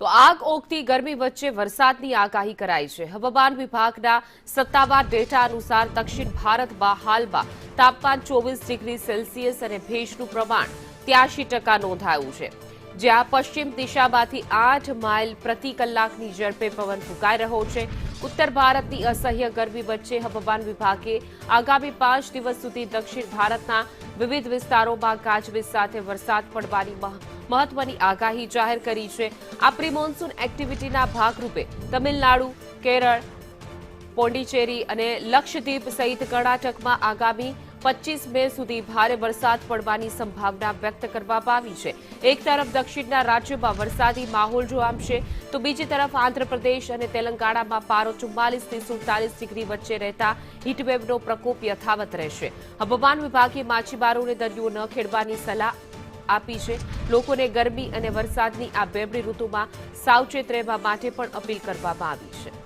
તો આગ ઓગતી ગરમી વચ્ચે વરસાદની આગાહી કરાઈ છે। હવામાન વિભાગના સત્તાવાર ડેટા અનુસાર દક્ષિણ ભારતમાં હાલમાં તાપમાન 24 ડિગ્રી સેલ્સિયસ અને ભેજનું પ્રમાણ 83% નોંધાયું છે, જ્યાં પશ્ચિમ દિશામાંથી 8 માઇલ પ્રતિ કલાકની ઝડપે પવન ફૂંકાઈ રહ્યો છે। ઉત્તર ભારતની અસહ્ય ગરમી વચ્ચે હવામાન વિભાગે આગામી 5 દિવસ સુધી દક્ષિણ ભારતના વિવિધ વિસ્તારોમાં ગાજવીજ સાથે વરસાદ પડવાની મહત્વની આગાહી જાહેર કરી છે। આ પ્રી મોન્સૂન એક્ટિવિટીના ભાગરૂપે તમિલનાડુ, કેરળ, પોંડિચેરી અને લક્ષદ્વીપ સહિત કર્ણાટકમાં આગામી 25 મે સુધી ભારે વરસાદ પડવાની સંભાવના વ્યક્ત કરવામાં આવી છે। એક તરફ દક્ષિણના રાજ્યોમાં વરસાદી માહોલ જોવા મળશે, તો બીજી તરફ આંધ્રપ્રદેશ અને તેલંગાણામાં પારો 44 થી 47 ડિગ્રી વચ્ચે રહેતા હીટવેવનો પ્રકોપ યથાવત રહેશે। હવામાન વિભાગે માછીમારોને દરિયો ન ખેડવાની સલાહ આપી છે। લોકોને ગરમી અને વરસાદની આ બેવડી ઋતુમાં સાવચેત રહેવા માટે પણ અપીલ કરવામાં આવી છે।